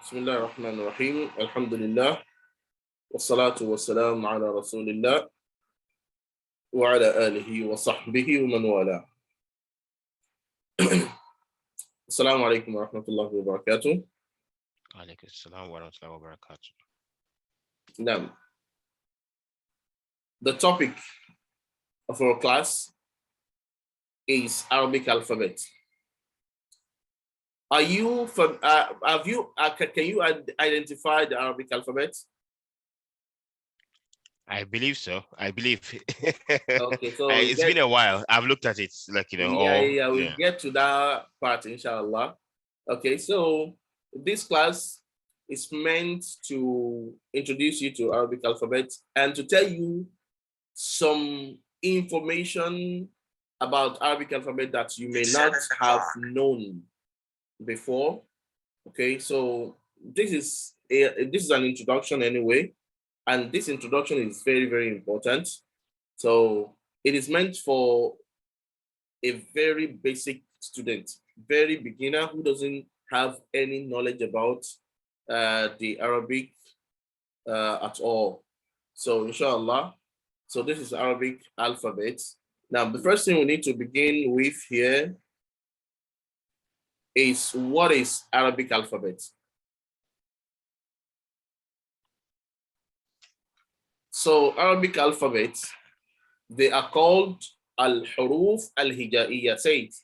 بسم الله الرحمن الرحيم الحمد لله والصلاة والسلام على رسول الله وعلى آله وصحبه ومن والاه. السلام عليكم ورحمة الله وبركاته. Alaikum salam wa rahmatullahi wa barakatuh. Now, the topic of our class is Arabic alphabet. Are you from, can you identify the Arabic alphabet? I believe so. I believe Okay, so we it's been get, a while. I've looked at it, we yeah. get to that part, inshallah. Okay, so this class is meant to introduce you to Arabic alphabet and to tell you some information about Arabic alphabet that you may not have known before. Okay, so this is an introduction anyway, and this introduction is very, very important. So it is meant for a very basic student, very beginner who doesn't have any knowledge about the Arabic at all. So inshallah, so this is Arabic alphabet. Now, the first thing we need to begin with here is what is Arabic alphabet? So Arabic alphabet, they are called al-huruf al-hijaiyya. Say it.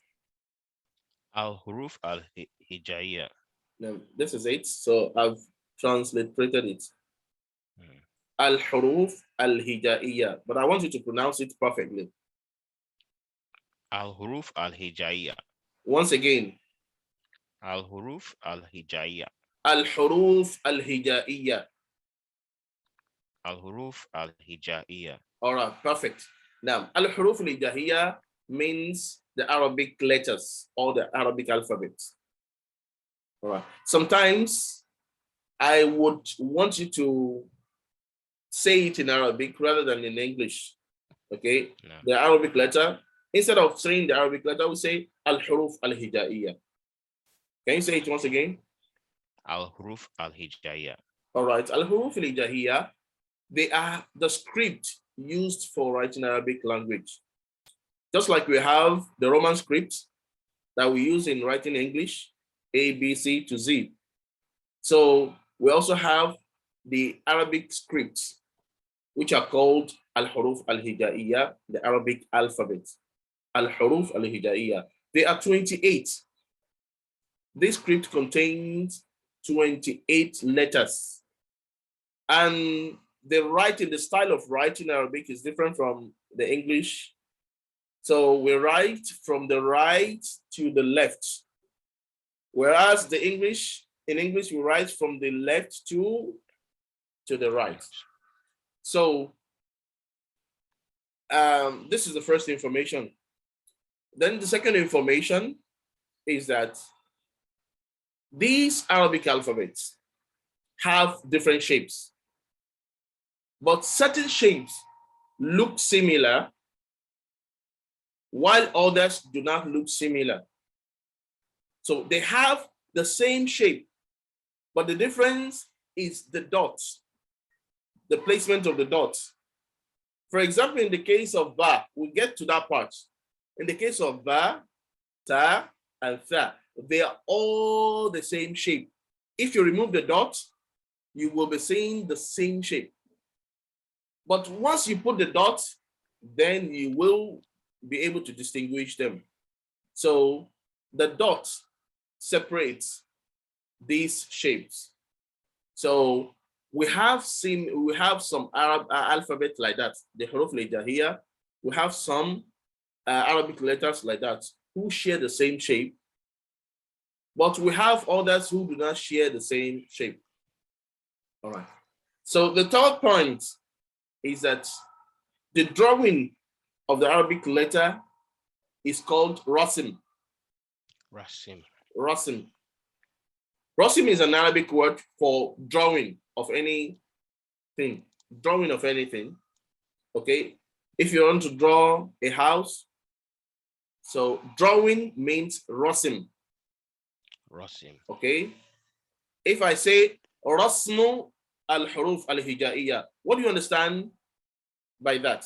Al-Huruf al-Hijaiya. Now, this is it. So I've transliterated it. Al-huruf al-hijaiyya. But I want you to pronounce it perfectly. Al-Huruf al-Hijaiya. Once again. Al-Huruf al-Hijaiya. Al-huruf al-hijaiyya. Al-Huruf al-Hijaiya. All right, perfect. Now, al-huruf al-hijaiyya means the Arabic letters or the Arabic alphabet. All right. Sometimes I would want you to say it in Arabic rather than in English. Okay? No. The Arabic letter. Instead of saying the Arabic letter, we say al-huruf al-hijaiyya. Can you say it once again? Al-Huruf al-Hijaiya. All right. Al-huruf al-hijaiyya, they are the script used for writing Arabic language. Just like we have the Roman script that we use in writing English, A, B, C to Z. So we also have the Arabic scripts, which are called al-huruf al-hijaiyya, the Arabic alphabet. Al-huruf al-hijaiyya. They are 28. This script contains 28 letters. And the style of writing Arabic is different from the English. So we write from the right to the left. Whereas in English, we write from the left to the right. So this is the first information. Then the second information is that these Arabic alphabets have different shapes, but certain shapes look similar while others do not look similar. So they have the same shape, but the difference is the dots, the placement of the dots. For example, in the case of ba, we'll get to that part. In the case of ba, ta, and tha, they are all the same shape. If you remove the dots, you will be seeing the same shape. But once you put the dots, then you will be able to distinguish them. So the dot separates these shapes. So we have some Arab alphabet like that, the huruf al-hijaiyya. We have some Arabic letters like that who share the same shape, but we have others who do not share the same shape. All right. So the third point is that the drawing of the Arabic letter is called rasim. Rasim. Rasim. Rasim is an Arabic word for drawing of anything. Drawing of anything. Okay. If you want to draw a house, so drawing means rasim. Rasim. Okay. If I say rasmu al-huruf al-hijaiya, what do you understand by that?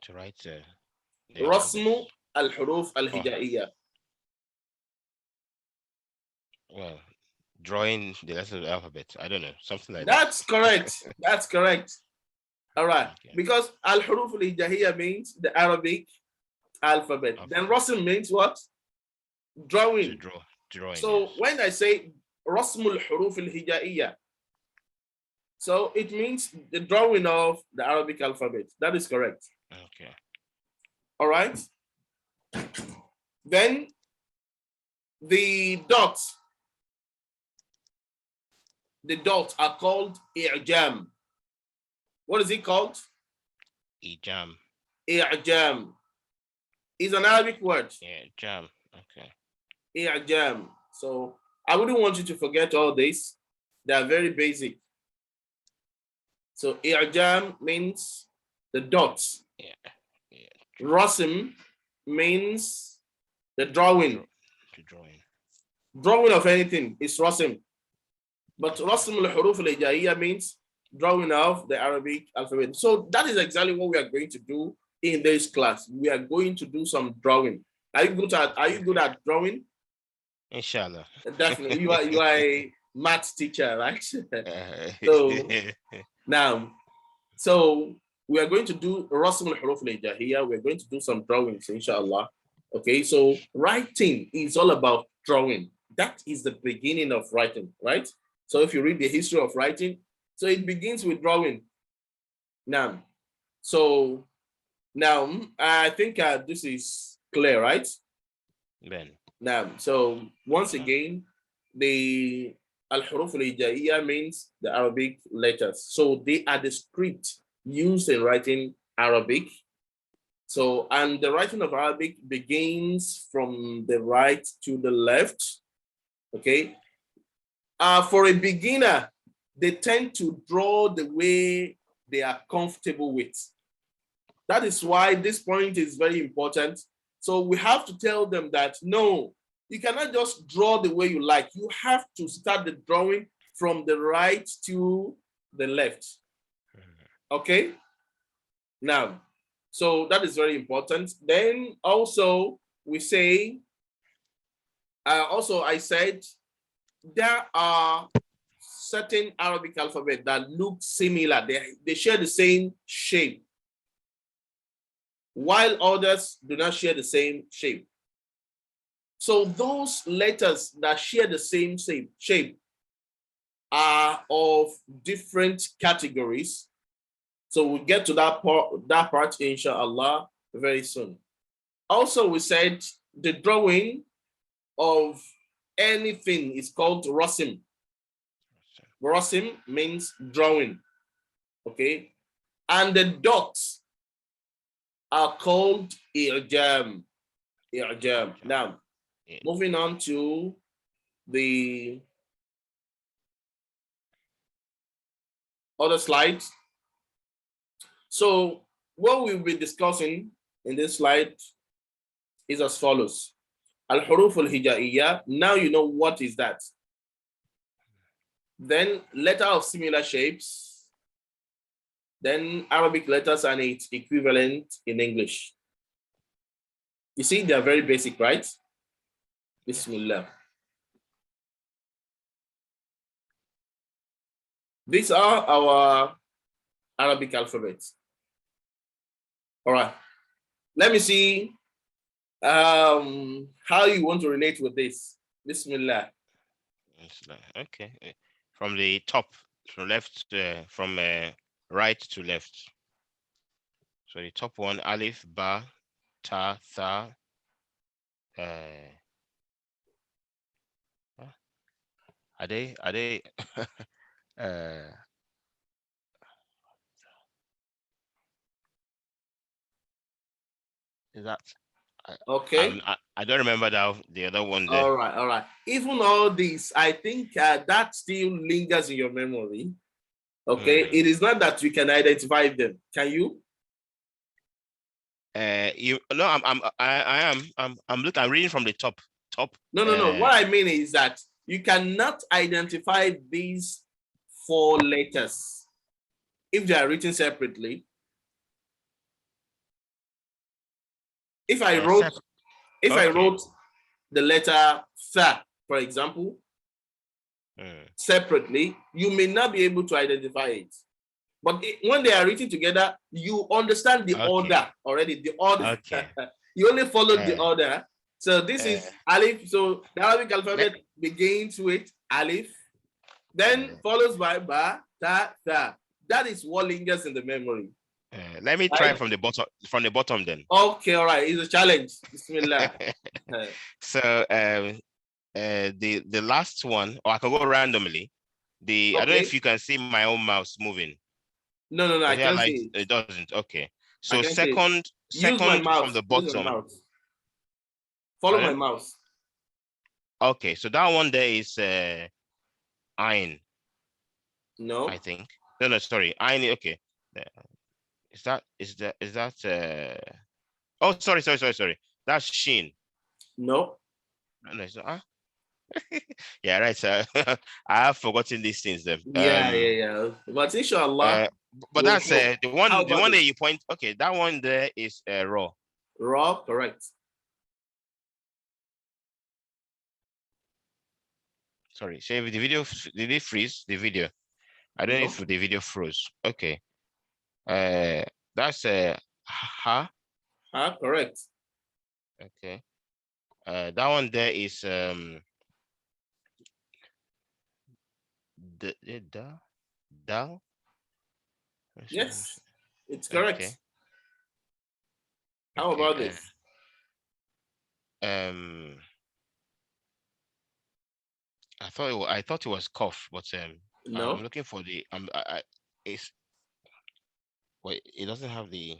To write the Rasmu alphabet. al-huruf al-hijaiya. Well, drawing the letters of the alphabet. I don't know, something like that. That's correct. That's correct. All right. Okay. Because al-huruf al-hijaiya means the Arabic alphabet. Then rasm means what? Drawing. Drawing. So yes. when I say rasmul huruf al-hijaiya, so it means the drawing of the Arabic alphabet. That is correct. Okay. All right. Then the dots are called i'jam. What is it called? Ijam. I'jam is an Arabic word. Yeah, jam. Okay. I'jam. So I wouldn't want you to forget all this. They are very basic. So i'jam means the dots. Yeah. Rasm means the drawing. Drawing Of anything is rasm. But rasm al-huruf al-hijaiya means drawing of the Arabic alphabet. So that is exactly what we are going to do in this class. We are going to do some drawing. Are you good at drawing? Inshallah. Definitely. You are a math teacher, right? So now, we are going to do rasm al-huruf al-hijaiya. We're going to do some drawings, inshallah. Okay, so writing is all about drawing. That is the beginning of writing, right? So if you read the history of writing, so it begins with drawing. Now, I think this is clear, right? Ben. Now, so once again, the al-huruf al-hijaiya means the Arabic letters. So they are the script used in writing Arabic. So, and the writing of Arabic begins from the right to the left. Okay. For a beginner, they tend to draw the way they are comfortable with. That is why this point is very important. So we have to tell them that, no, you cannot just draw the way you like. You have to start the drawing from the right to the left. Okay. Now, so that is very important. Then also we say, I said, there are certain Arabic alphabet that look similar. They share the same shape, while others do not share the same shape. So those letters that share the same shape are of different categories. So we'll get to that part, inshallah, very soon. Also, we said the drawing of anything is called rasim. Rasim means drawing, okay? And the dots are called i'jam. I'jam. Now, moving on to the other slides. So what we'll be discussing in this slide is as follows. Al-huruf al-hijaiya. Now you know what is that. Then letter of similar shapes. Then Arabic letters and its equivalent in English. You see, they are very basic, right? Bismillah. These are our Arabic alphabets. All right. Let me see how you want to relate with this. Bismillah. Okay. From the top, from left, from right to left. So the top one, alif, ba, ta, tha. Are they is that okay? I don't remember the other one there. All right. Even all these, I think that still lingers in your memory. Okay, it is not that you can identify them. Can you? I'm reading from the top. No. What I mean is that you cannot identify these 4 letters if they are written separately. If I wrote the letter tha, for example, separately, you may not be able to identify it. But when they are written together, you understand the order already. The order. You only follow the order. So this is Alif. So the Arabic alphabet begins with Alif, then follows by Ba, Ta, Tha. That is what lingers in the memory. Let me try from the bottom. From the bottom, then. Okay, all right. It's a challenge. Bismillah. So the last one, or I can go randomly. I don't know if you can see my own mouse moving. No, I can't see it. It doesn't. Okay. So second from the bottom. Follow my mouse. Okay, so that one there is Ein. No. I think. No, sorry. Ein. Okay. Is that oh, sorry. That's Shin. No. No, it's not. Yeah, right. So I have forgotten these things then. Yeah. But inshallah. But that's the one that you point. Okay, that one there is Raw. Raw, correct. Sorry, say the video, did it freeze the video? I don't know if the video froze. Okay. That's Ha. Ha, correct. Okay. That one there is Dal. Yes, it's correct. Okay. How about this? I thought it was cough, but no. I'm looking for the wait, it doesn't have the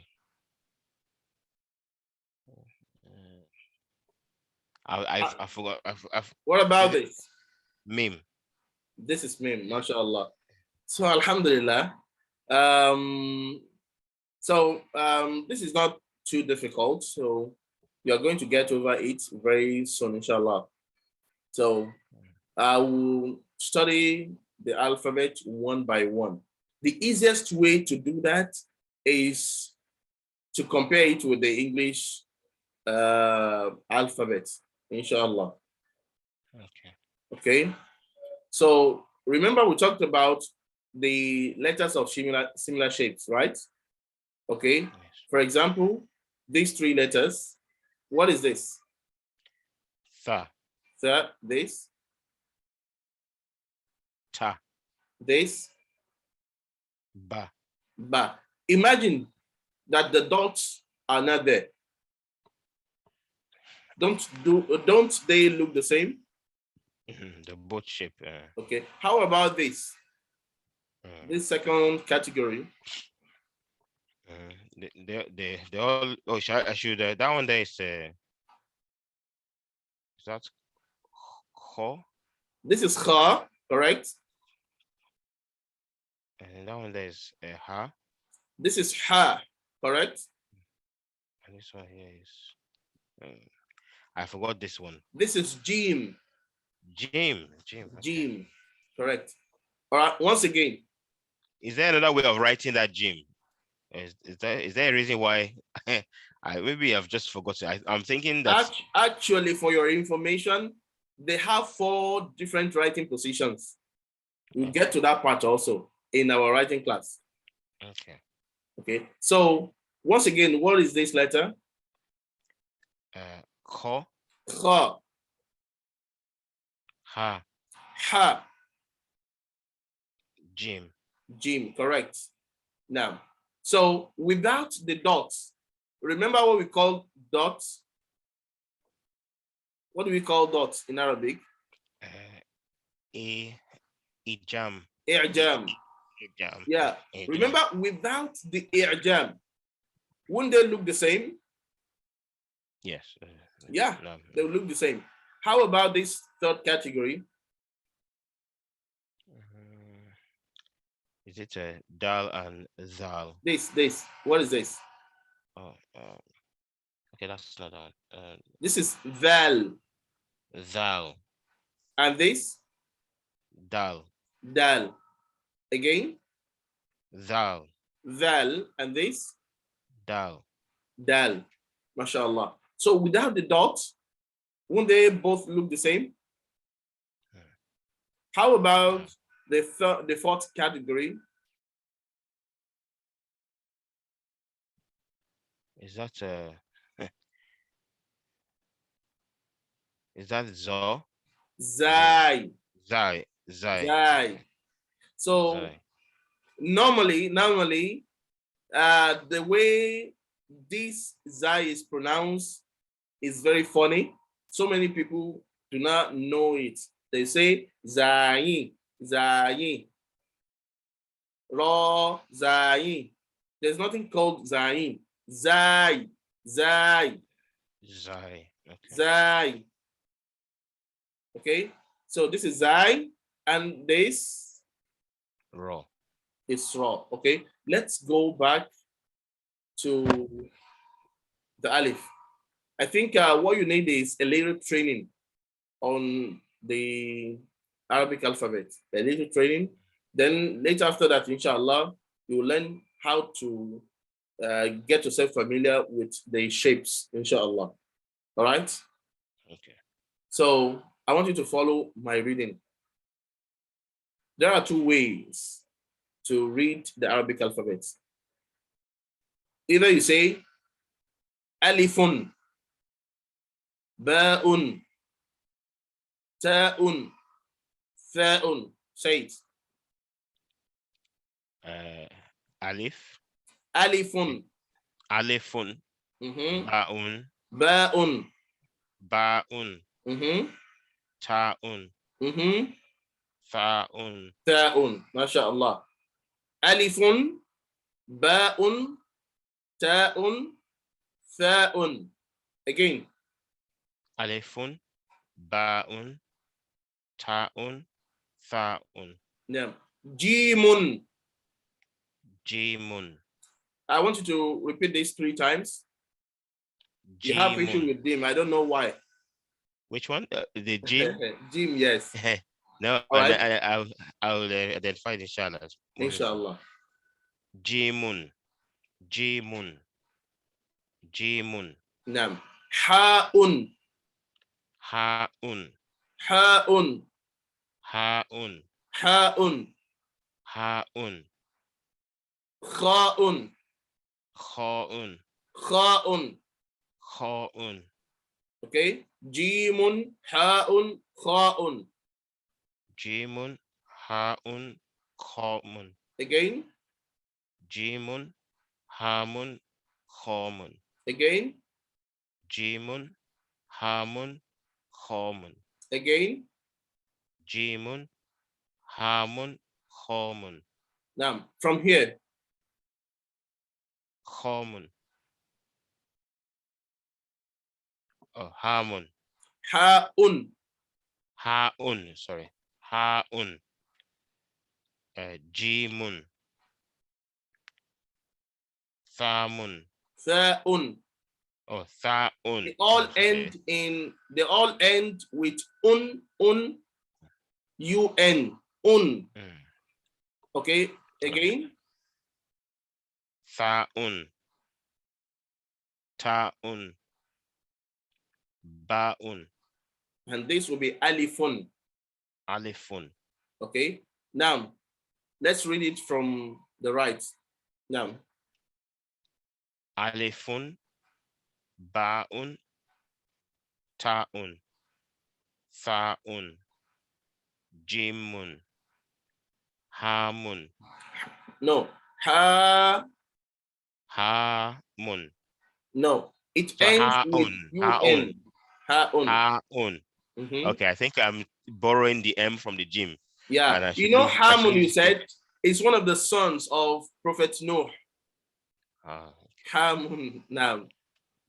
I forgot. What about this? Meme. This is meme, mashallah. So alhamdulillah. This is not too difficult. So you're going to get over it very soon, inshallah. So I will study the alphabet one by one. The easiest way to do that is to compare it with the English alphabet, inshallah. Okay. So remember we talked about the letters of similar shapes, right? Okay. Yes. For example, these 3 letters. What is this? Tha. Tha. This. Ta. This. Ba. Ba. Imagine that the dots are not there. Don't they look the same? The boat shape. Okay. How about this? This second category. They all. Oh, I should. That one there is that Kho? This is Kha, correct? And that one there is Ha. This is Ha, correct? And this one here is. I forgot this one. This is Jim. Jim. Okay. Jim, correct. All right. Once again. Is there another way of writing that Jim? Is there a reason why maybe I've just forgotten? I'm thinking that actually, for your information, they have 4 different writing positions. We'll get to that part also in our writing class. Okay. So once again, what is this letter? Kho. Kha. Ha. Ha. Jim. Jim, correct. Now, so without the dots, remember what we call dots? What do we call dots in Arabic? Ijam. I'jam. Yeah. Remember, without the i'jam, wouldn't they look the same? Yes. Yeah, no. They look the same. How about this third category? Is it Dal and Zal? This. What is this? Oh, okay, that's not that. This is Val. Zal. And this? Dal. Dal. Again? Dal. Dal. And this? Dal. Dal. MashaAllah. So without the dot, won't they both look the same? How about the fourth category? Is that is that zo? Zai. Zai. Zai. Zai. So Zai. normally, the way this Zai is pronounced is very funny. So many people do not know it. They say Zai, Zai, Ro, Zai. There's nothing called Zai. Zai, Zai, Zai. Okay. Zai. Okay, so this is Zai, and this Raw. is Ra. Okay, let's go back to the Alif. I think what you need is a little training on the Arabic alphabet, a little training. Then later after that, inshallah, you will learn how to get yourself familiar with the shapes, inshallah. All right? Okay. So I want you to follow my reading. There are two ways to read the Arabic alphabet. Either you say Alifun, Ba'un, Ta'un, Tha'un. Say it. Alif. Alifun. Alifun. Ba'un. Ba'un. Ba'un. Ta'un. Tha'un. Ta'un. MashaAllah. Alifun, Ba'un, Ta'un, Tha'un. Again. Alifun. Ba'un. Ta'un. Tha'un. Yeah. Jimun. Jimun. I want you to repeat this 3 times. You have issue with Jim. I don't know why. Which one? The Jim? Jim, yes. No, right. I'll identify it, inshallah. Inshallah. Jimun. Jimun. Jimun. Nam. Ha'un. Ha'un. Ha'un. Ha'un. Ha'un. Ha'un. Kha'un. Kha'un. Kha'un. Kha'un. Okay. Jimun, ha'un, kha'un. Jimun, ha'un, kha'un. Again. Jimun, hamun, kha'un. Again. Jimun, hamun, kha'un. Again. Jimun, hamun, kha'un. Now, from here. Kha'un. Oh, hamun. Ha'un. Ha'un, sorry. Ha'un. Jimun. Thamun. Tha'un. Oh, tha'un. They all end with un, un. Okay, again. Tha'un. Ta'un. Ba'un. And this will be alifun. Alifun. Okay, now let's read it from the right. Now. Alifun. Ba'un. Ta'un. Tha'un. Jimun. Hamun. No. Ha. Hamun. No. It So ends with ha'un. Ha'un. Ha'un. Okay, I think I'm borrowing the M from the Jim. Yeah. You know, Hamun, you said, is one of the sons of Prophet Noah. Hamun now.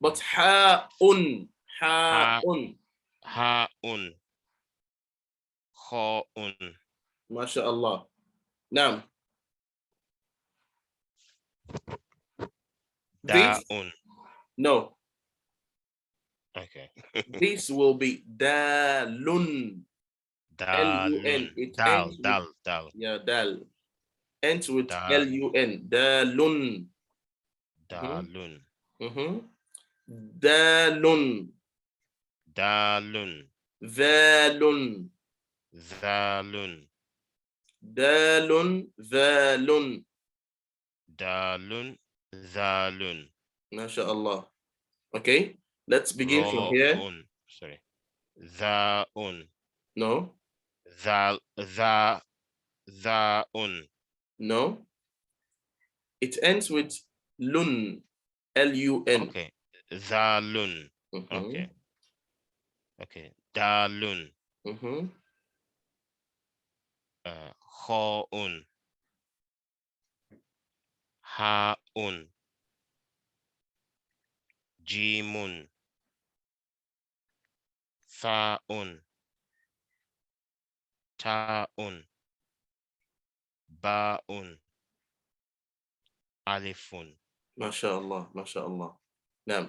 But Ha'un. Ha'un. Ha'un. Kha'un. MashaAllah. Now. Da'un. No. Okay. This will be Dalun. Dalun. It Dal, ends with, dal, dal, yeah, dal. Ends with dal, L-U-N. Dalun. Mhm, dalun, mhm. Dalun. dalun, Valun. zalun, Dalun. Valun. dalun, zalun, MashaAllah. Okay, let's begin from here. ro'un. Sorry. Za'un, No, zal, za, za'un. no. It ends with lun. L-U-N. Okay. Zalun. Okay. Mhm, Okay. Dalun. mhm. Kho'un. Ha'un. Jimun. Tha'un. Ta'un. Ba'un. Alifun. MashaAllah. MashaAllah. Now,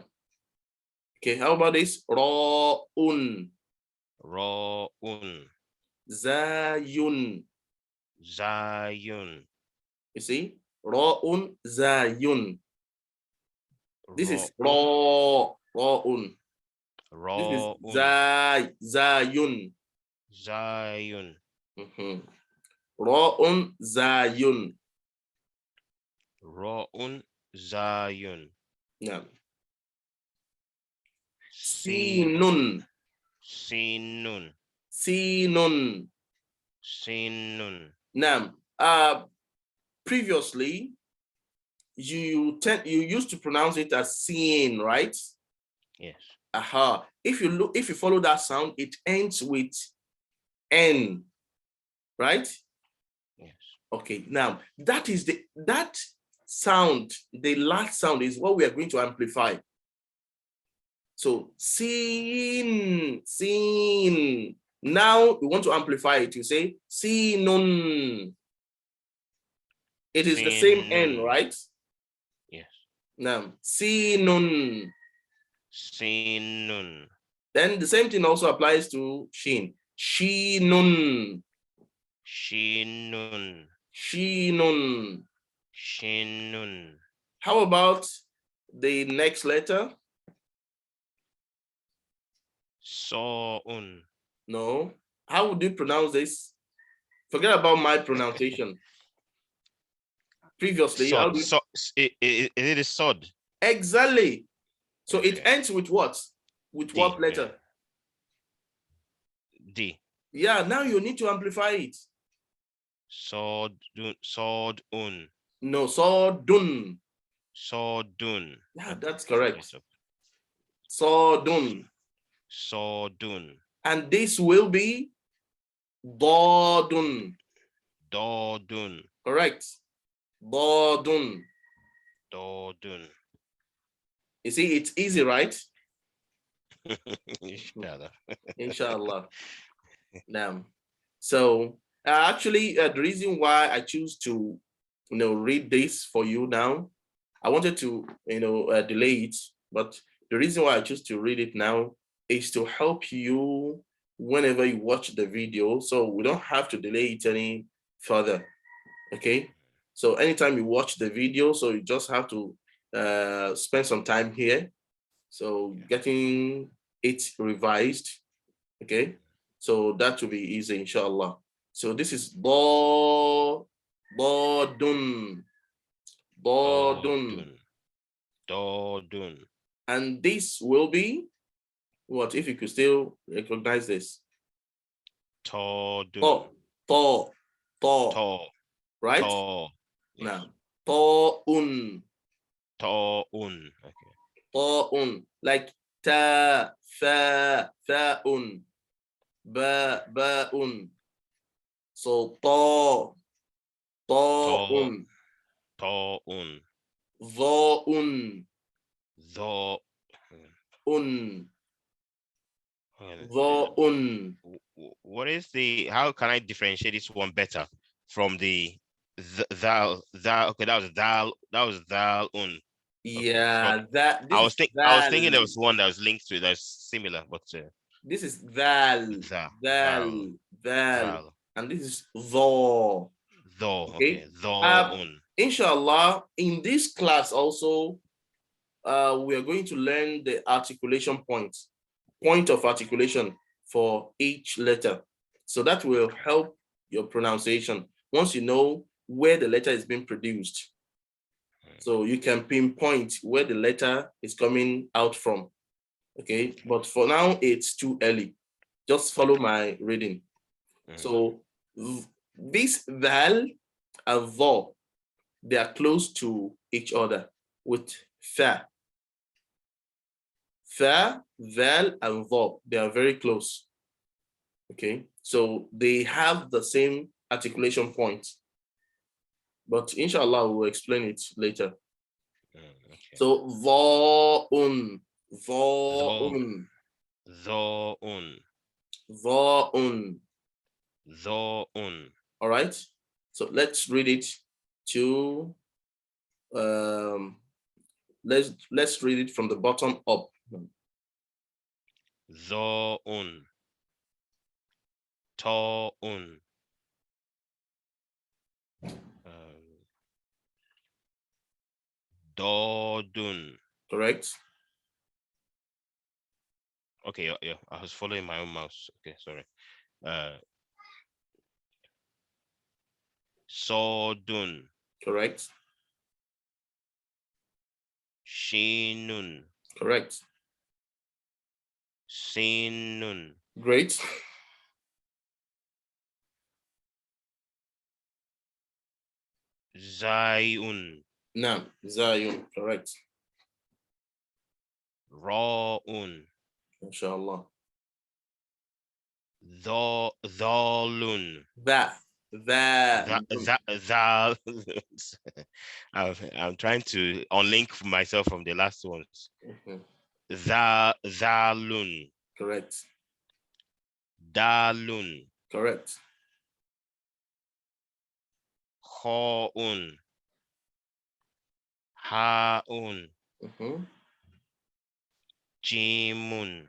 okay, how about this? Ra'un. Ro'un. Zayun. Zayun. You see? Ra'un. Zayun. This is Ro'un. Ra'un. This is Ro'un. Zayun. Zayun. Mhm. Ra'un. Zayun. Ro'un. Zayun. Now, Sin. Sinun. Sinun. Sinun. Sinun. Now, previously, you used to pronounce it as sin, right? Yes. Aha. If you follow that sound, it ends with N, right? Yes. Okay. Now, that sound, the last sound is what we are going to amplify. So sin, sin. Now we want to amplify it. You say sinun. It is the same N, Sinun. right? Yes. Now, sinun. Sinun. Then the same thing also applies to shin. Shinun. Shinun. Shinun. Shinun. How about the next letter? So'un. No. How would you pronounce this? Forget about my pronunciation. Previously, how Sod. do you... So, it is sod. Exactly. So it Okay. ends with what? With D. what letter? D. Yeah, now you need to amplify it. Sodun. Sodun. No, sodun. Sodun. Yeah, Okay. that's correct. It's up. Sodun. Sodun. And this will be Dodun. Dodun. Correct. Dodun. Dodun. You see, it's easy, right? Inshallah. Inshallah. Now, so actually, the reason why I choose to, read this for you now, I wanted to, delay it, but the reason why I choose to read it now is to help you whenever you watch the video, so we don't have to delay it any further. Okay, so anytime you watch the video, so you just have to spend some time here, so getting it revised. Okay, so that will be easy, inshallah. So this is bodun, bodun, Dodun. Dodun. and this will be what, if you could still recognize this? Todun. To, to, to, To. right? To. Yes. Now, to'un, To'un. Okay. to'un, like ta, fa, fa'un, ba, ba'un. So to, To. to'un, To'un. zo'un, Zo. un, Well, zo'un. what is the? How can I differentiate this one better from the thou? Thou. Okay, that was thou. That was thou. Un. Okay. So Yeah, that this I is was think I was val. thinking there was one that was linked to it that's similar, but This is val, thou. val, Thou. val, and this is tho. Though. Okay. Okay. Though. Inshallah, in this class also, we are going to learn the articulation points, point of articulation for each letter. So that will help your pronunciation once you know where the letter is being produced. So you can pinpoint where the letter is coming out from. Okay, but for now it's too early. Just follow my reading. So this val and vo, they are close to each other with fa. Fa, val, and vo, they are very close. Okay, so they have the same articulation points. But inshallah, we'll explain it later. Okay. So vo-un, vo-un, Tho'un. vo-un. Tho'un. All right, so let's read it to let's read it from the bottom up. Tho'un. Ta'un. Dodun. Correct. Okay, yeah, I was following my own mouse. Okay, sorry. Sodun. Correct. Shinun. Correct. Sinun. Great. Zayun. Now, Zayun. Correct. Ra'un. Inshallah. Dhalun. That. I'm trying to unlink myself from the last ones. Zalun. Correct. Dalun. Correct. Kha'un. Ha'un. Jimun.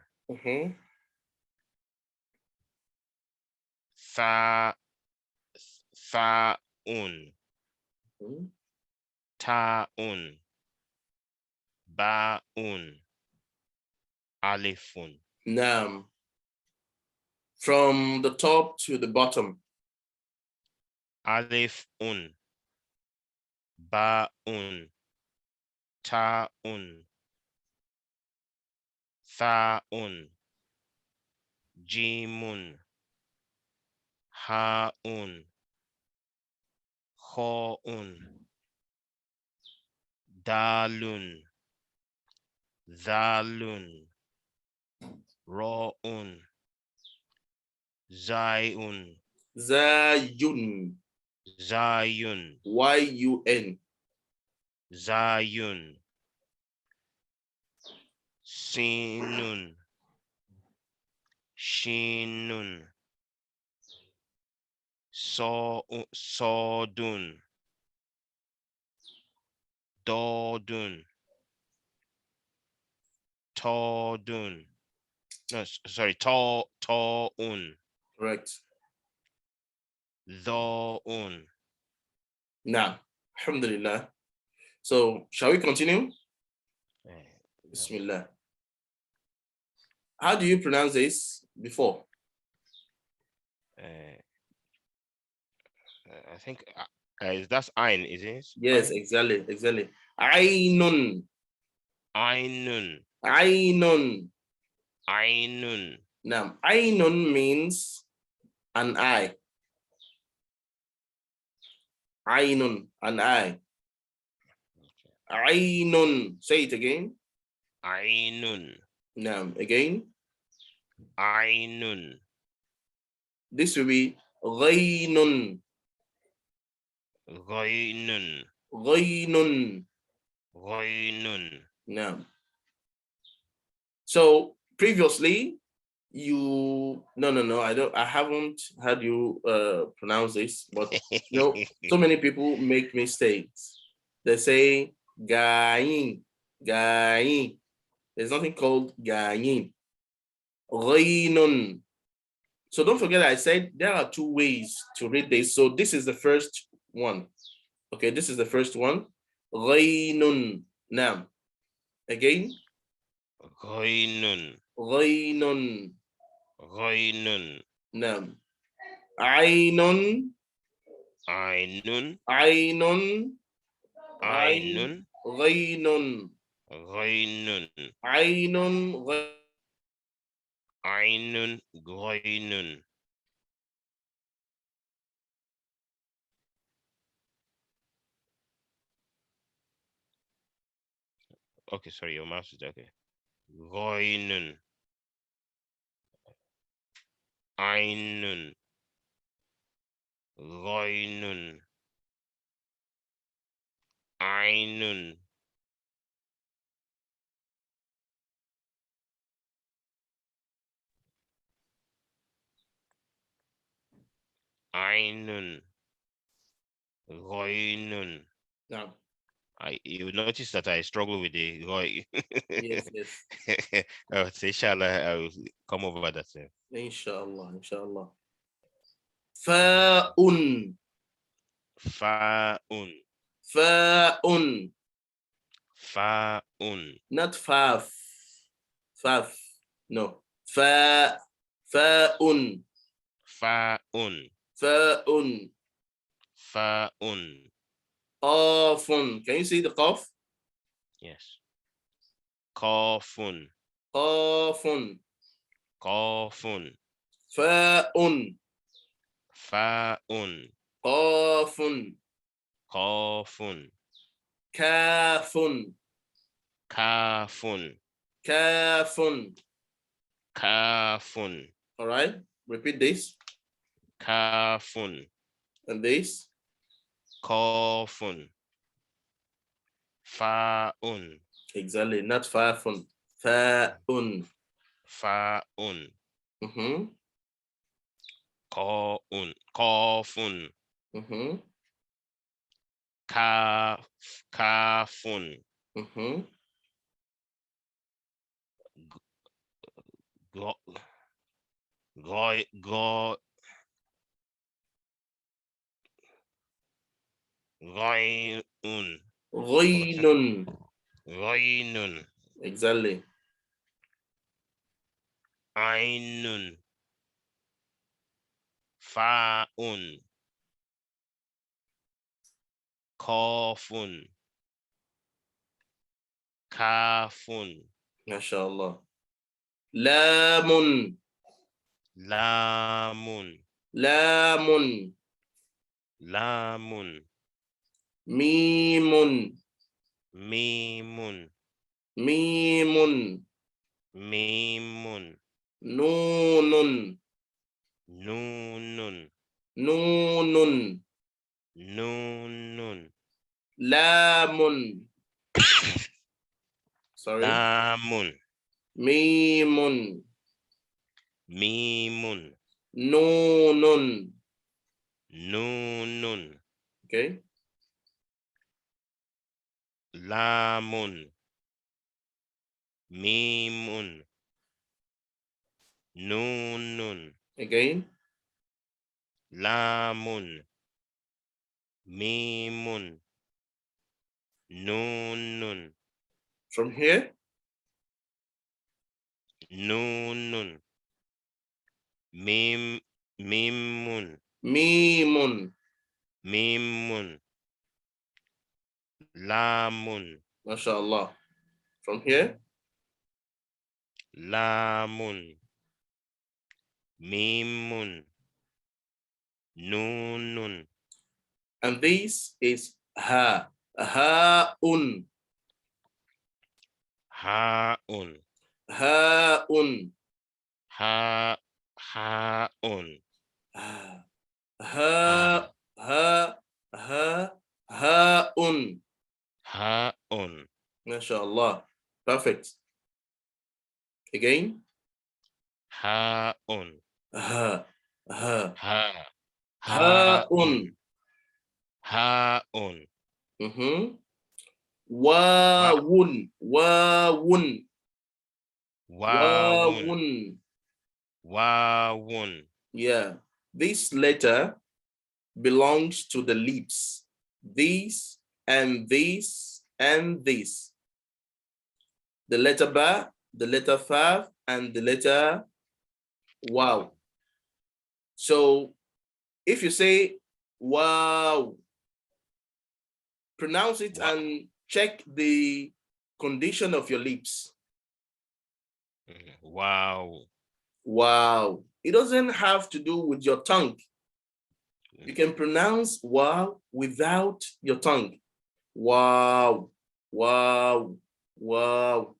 Tha'un. Ta'un. Ba'un. Alifun. Now, from the top to the bottom. Alifun. Ba'un. Ta'un. Tha'un. Jimun. Ha'un. Kha'un. Dalun. Zalun. Ra'un. Zayun. Zayun. Zayun. Y-U-N. Zayun. Sinun. Shinun. Sodun. Dodun. Todun. No, sorry, Ta'un. Correct. Tho'un. Now, alhamdulillah. So, shall we continue? Bismillah. How do you pronounce this before? I think that's Ein, is it? Yes, Ein? exactly. Ainun. Ainun. Ainun. Ainun. Now, Ainun means an eye. Ainun, an eye. Ainun. Say it again. Ainun. Now, again. Ainun. This will be Ghainun. Ghainun. Ghainun. Ghainun. Now, so previously, I haven't had you pronounce this, but so many people make mistakes. They say gain. There's nothing called gain. Ghainun. So don't forget I said there are two ways to read this. So this is the first one. Okay, this is the first one. Ghainun. Now, again. Ghainun. Ghainun. Ghainun. Now. Ainun. Ainun. Ainun. Ainun. Ghainun. Ghainun. Ainun. Ainun. Ghainun. Okay, sorry, your mouse is okay. Ghainun. Ainun. Ghainun. Ainun. Ainun. Ghainun. Now. You notice that I struggle with the Ghoi. Yes, yes. Oh, so inshallah, I will come over that. Inshallah, inshallah. Fa'un. Fa'un. Fa'un. Fa'un. Not faf. Faf. No. Fa'un. Fa'un. Fa'un. Fa'un. Qafun. Can you see the qaf? Yes. Qafun. Qafun. Qafun. Fa'un. Fa'un. Qafun. Qafun. Kafun. Kafun. Kafun. Kafun. All right. Repeat this. Kafun. And this. Qafun. Fa'un. Exactly. Not fa'fun. Fa'un. Fa'un. Mm-hmm. Qa'un. Qafun. Mm-hmm. Kafun. Mm-hmm. Go. Go. Go. Ghainun. Ghainun. Ghainun. Exactly. Ainun. Fa'un. Qafun. Kafun. MashaAllah. Lamun. Lamun. Lamun. Lamun. Mimun. Mimun. Mimun. Mimun. Nunun. Nunun. Nunun. Nunun. Lamun. Sorry. Lamun. Mimun. Mimun. Nunun. Nunun. Okay. Lamun. Mimun. Nunun. Again. Lamun. Mimun. Nunun. From here. Nunun. Mimun. Mimun. Mimun. Lamun. MashaAllah. From here. Lamun. Mimun. Nunun. And this is ha. Ha'un. Ha'un. Ha'un. Ha. Ha'un. Ha. Ha. Ha. Ha. Ha'un. Ha'un. MashaAllah. Perfect. Again. Ha'un. Ha. Ha. Ha. Ha'un. Ha'un. Ha'un. Mm-hmm. Wa. Wawun. Wawun. Wawun. Wawun. Wawun. Yeah. This letter belongs to the lips. This and this and this. The letter ba, the letter fa, and the letter wow. So if you say wow, pronounce it Wow. and check the condition of your lips. Wow. Wow. It doesn't have to do with your tongue. You can pronounce wow without your tongue. Wow, wow, wow.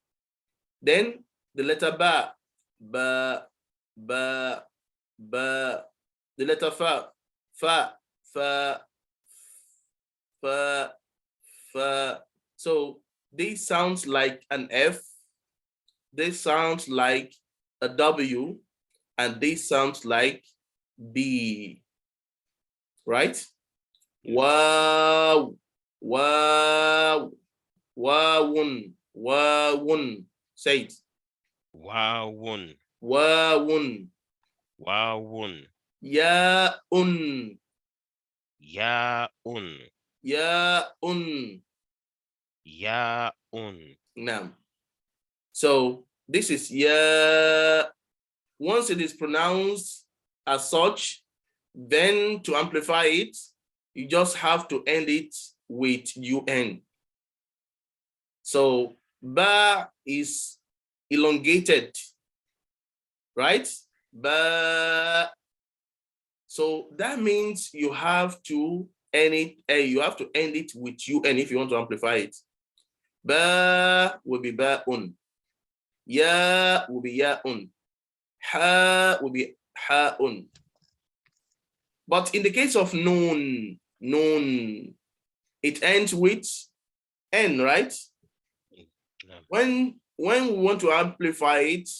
Then the letter ba, ba, ba, ba. The letter fa, fa, fa, fa, fa. So this sounds like an F. This sounds like a W, and this sounds like B. Right? Wow, wow, wawun, wawun. Say it. Wawun. Wawun. Wawun. Ya'un. Ya'un. Ya'un. Ya'un. Now, so this is ya. Once it is pronounced as such, then to amplify it, you just have to end it with un. So ba is elongated, right? Ba. So that means you have to end it. You have to end it with un if you want to amplify it. Ba will be ba'un. Ya will be ya'un. Ha will be ha'un. But in the case of nun, nun, it ends with n, right? When we want to amplify it,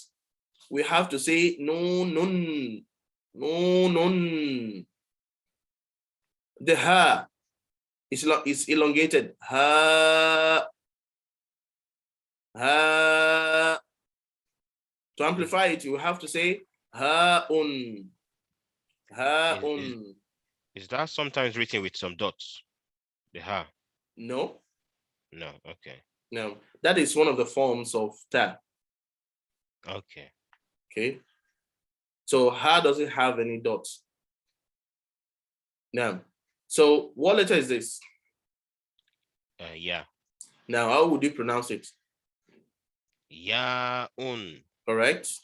we have to say nun, nun, nun, nun. The ha is elongated. Ha, ha. To amplify it, you have to say ha-un, ha-un. Is that sometimes written with some dots? The ha? No. No, okay. No, that is one of the forms of ta. Okay. Okay. So ha doesn't have any dots. Now, so what letter is this? Yeah. Now, how would you pronounce it? Ya-un. Correct.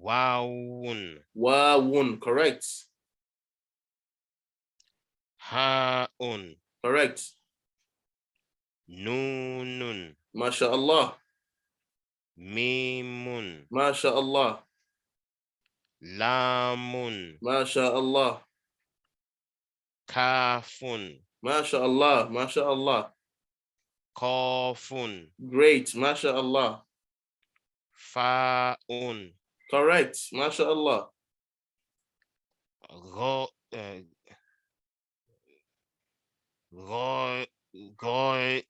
Wawun. Wawun, correct. Ha-un. Correct. Nunun. MashaAllah. Mimun. MashaAllah. Lamun. MashaAllah. Kafun. MashaAllah. MashaAllah. Kafun. Great. MashaAllah. Fa'un. Correct. MashaAllah. Go. Goy. Goy.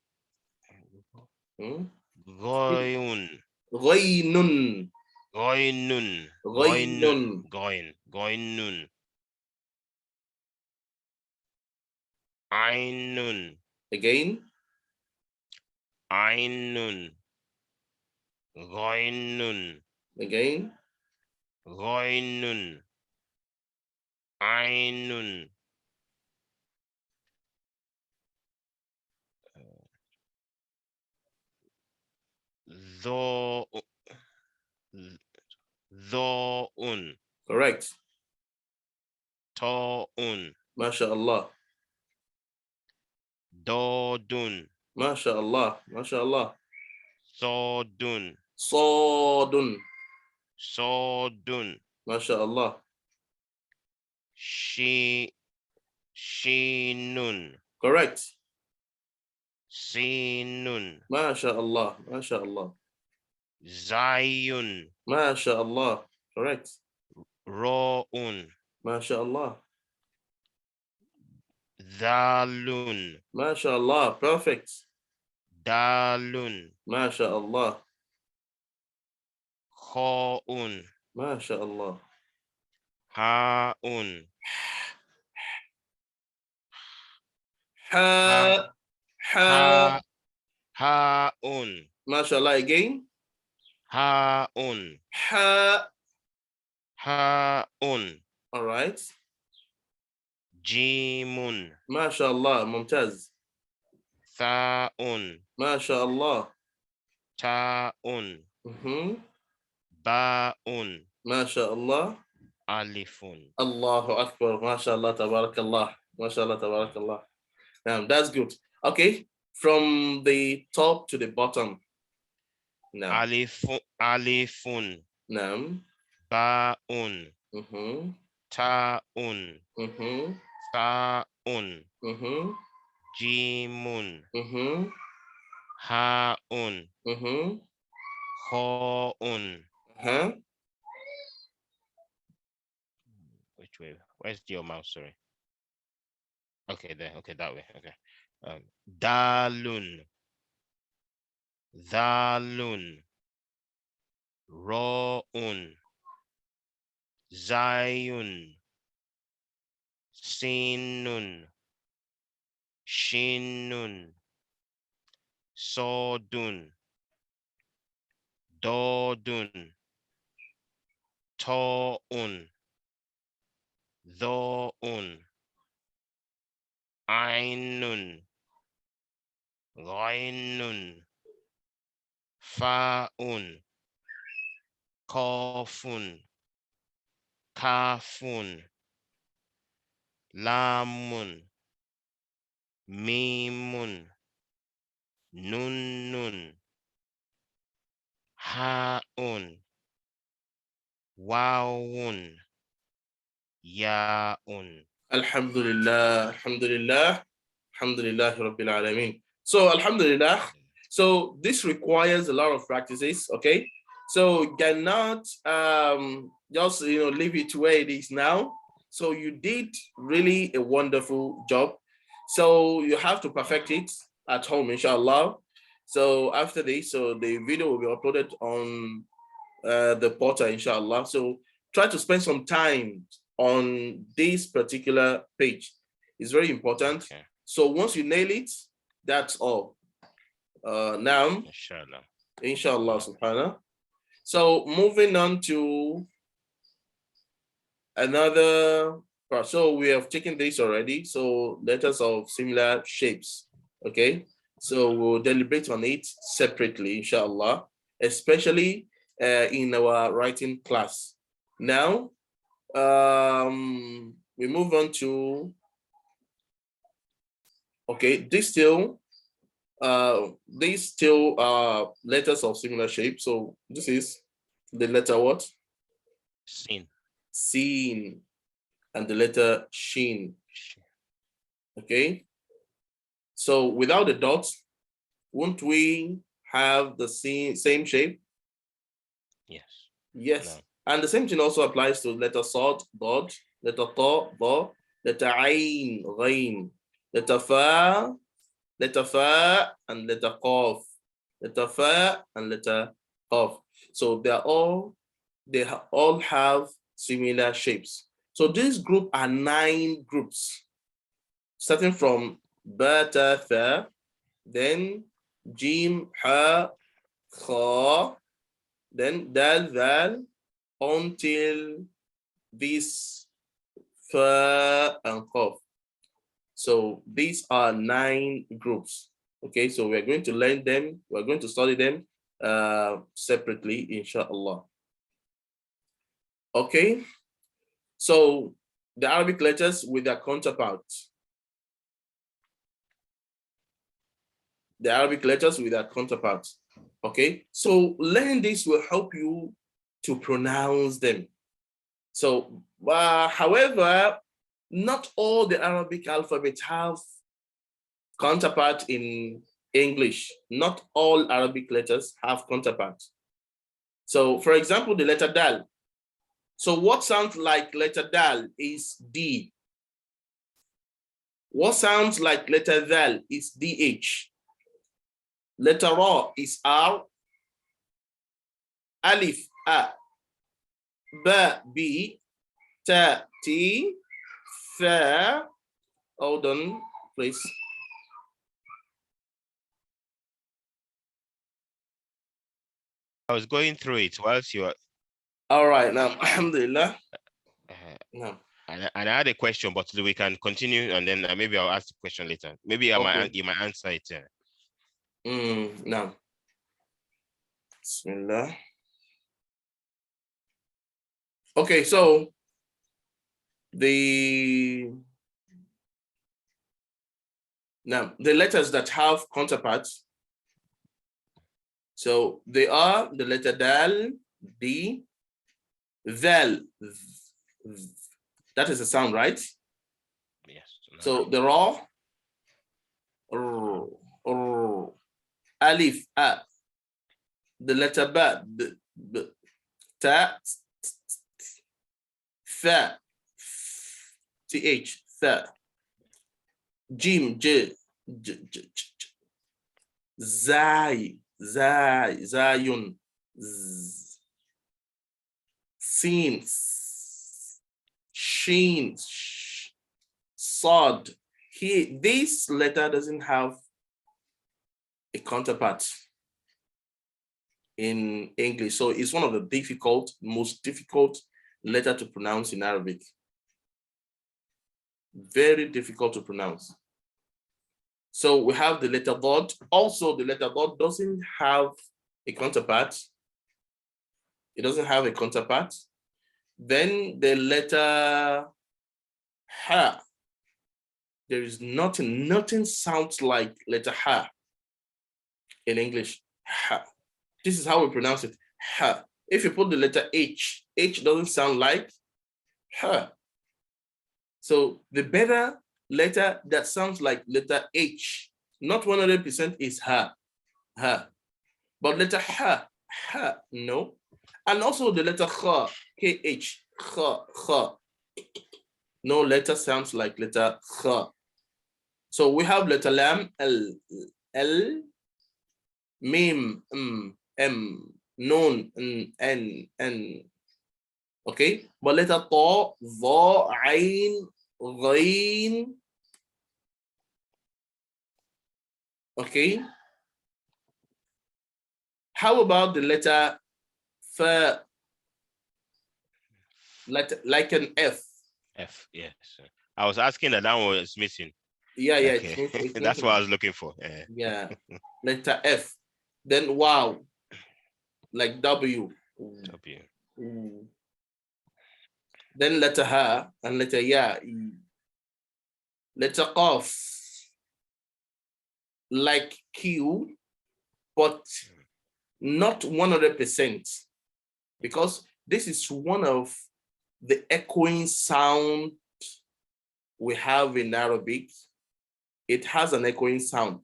Goyun. Ghaynun. Goynun. Ghaynun. Goynun. Ainun. Again. Ainun. Goynun. Again. Goynun. Ainun. Dho. Dho'un. Correct. Ta'un. MashaAllah. Dodun. MashaAllah. MashaAllah. Sodun. Sodun. Sodun. MashaAllah. Shinun. Correct. Sinun. MashaAllah. MashaAllah. Zayun. MashaAllah. Correct. Ro'un. MashaAllah. Dalun. MashaAllah. Perfect. Dalun. MashaAllah. Kha'un. MashaAllah. Ha'un. Ha, ha. Ha, ha'un. MashaAllah again. Ha'un. Ha. Ha'un. All right. Jimun. MashaAllah. Mumtaz. Tha'un. MashaAllah. Ta'un. Ba'un. MashaAllah. Alifun. Allahu Akbar. MashaAllah. Tabarakallah. MashaAllah. Tabarakallah. That's good. Okay. From the top to the bottom. Now. Alifun. Now. Ba'un. Ta'un. Tha'un. Jimun. Ha'un. Ho'un. Which way? Where's your mouse? Sorry. Okay, there. Okay, that way. Okay. Dalun. Dhalun. Ro'un. Zayun. Sinun. Shinun. Sodun. Dodun. To'un. Tho'un. Ainun. Ghainun. Fa'un. Qafun. Kafun. Lamun. Mimun. Nunnun. Ha'un. Wawun. Ya'un. Alhamdulillah. Alhamdulillah. Alhamdulillah Rabbil Alameen. So Alhamdulillah. So this requires a lot of practices. Okay. So you cannot just leave it where it is now. So you did really a wonderful job. So you have to perfect it at home, inshallah. So after this, so the video will be uploaded on the portal, inshallah. So try to spend some time on this particular page. It's very important. Okay. So once you nail it, that's all. Now, inshallah, subhanahu. So moving on to another part. So we have taken this already. So letters of similar shapes. Okay. So we'll deliberate on it separately, inshallah, especially in our writing class. Now, we move on to, okay, these still are letters of similar shape. So this is the letter what? Sin. Sin, and the letter shin. Okay. So without the dots, won't we have the same shape? Yes. Yes. No. And the same thing also applies to letter Sod, Dod, letter Ta, Ba, letter Ain, Ghain, letter Fa, and letter Qaf, letter Fa, and letter Qaf. So they all have similar shapes. So this group are 9 groups, starting from Ba, Ta, Tha, then Jim, Ha, Kha, then Dal, Dhal, until this Fa and Qaf. So these are 9 groups. Okay, so we're going to learn them. We're going to study them separately, inshallah. Okay, so the Arabic letters with their counterparts. The Arabic letters with their counterparts. Okay, so learning this will help you to pronounce them. So, however, not all the Arabic alphabet have counterpart in English. Not all Arabic letters have counterparts. So, for example, the letter Dal. So what sounds like letter Dal is D. What sounds like letter Dal is DH. Letter Ra is R. Alif A. Ba B. تأتي ثا. Hold on, please. I was going through it whilst you were. All right, now, alhamdulillah. No. And I had a question, but we can continue, and then maybe I'll ask the question later. Maybe Okay. you might answer it. No. Bismillah. Okay, so the letters that have counterparts. So they are the letter dal, d, val. That is a sound, right? Yes. So the raw, alif, a, the letter ba, ta, fa, th, tha, jim, j, zai, zayun, sin, sheen, sod. Here, this letter doesn't have a counterpart in English, so it's one of the most difficult letter to pronounce in Arabic. Very difficult to pronounce. So we have the letter dot. Also, the letter dot doesn't have a counterpart. It doesn't have a counterpart. Then the letter ha. There is nothing sounds like letter ha in English. Ha. This is how we pronounce it. Ha. If you put the letter H, H doesn't sound like ha. So the better letter that sounds like letter H, not 100% is ha, ha. But letter ha, ha, no. And also the letter kha, K-H, kha, kha. No letter sounds like letter kha. So we have letter lam, L, L, mim, M, nun, N. Okay, but letter ta, dha, ain, ghain. Okay. How about the letter fa? Like an F. F, yes. I was asking that one was missing. Yeah, Okay. it's That's what I was looking for. Yeah. Letter F. Then wow, like W. W. Then letter ha and letter ya. Letter qaf, like Q, but not 100%, because this is one of the echoing sound we have in Arabic. It has an echoing sound.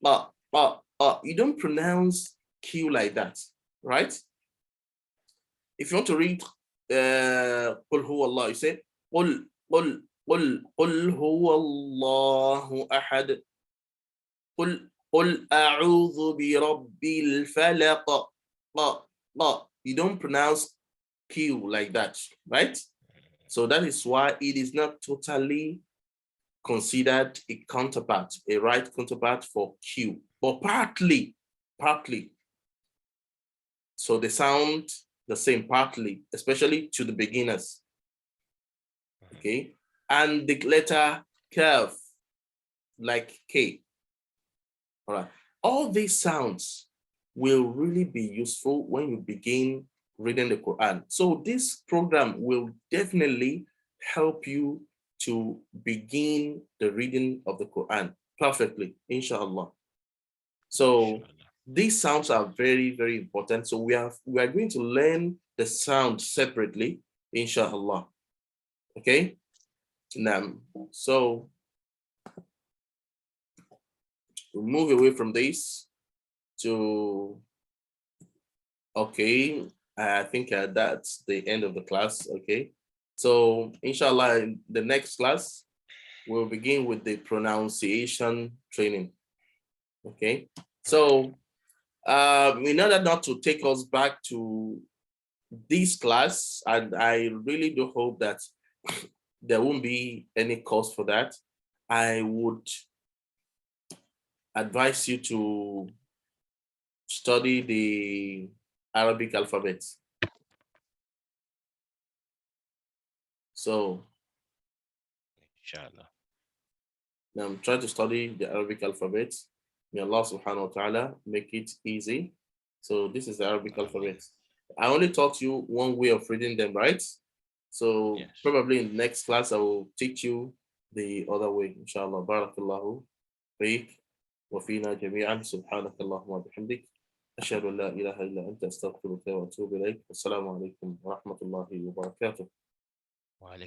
You don't pronounce Q like that, right? If you want to read قل هو الله, you say قل هو الله أحد. قل أعوذ برب الفلق. You don't pronounce Q like that, right? So that is why it is not totally considered a counterpart, a right counterpart for Q, but partly. So they sound the same partly, especially to the beginners. Okay, and the letter kaf, like K. All right, all these sounds will really be useful when you begin reading the Quran. So this program will definitely help you to begin the reading of the Quran perfectly, inshallah. So these sounds are very, very important. So we are going to learn the sound separately, inshallah. Okay. Now, so we'll move away from this to, okay, I think that's the end of the class. Okay. So inshallah, in the next class, we'll begin with the pronunciation training. Okay. So in order not to take us back to this class, and I really do hope that there won't be any cost for that. I would advise you to study the Arabic alphabet. So Inshallah. try to study the Arabic alphabet. May Allah subhanahu wa ta'ala make it easy. So this is the Arabic alphabet. I only taught you one way of reading them, right? So Yes. probably in the next class, I will teach you the other way. Inshallah. Barakallahu فيك وفينا جميعا سبحانك اللهم وبحمدك أشهد أن لا إله إلا أنت أستغفرك وأتوب إليك والسلام عليكم ورحمة الله وبركاته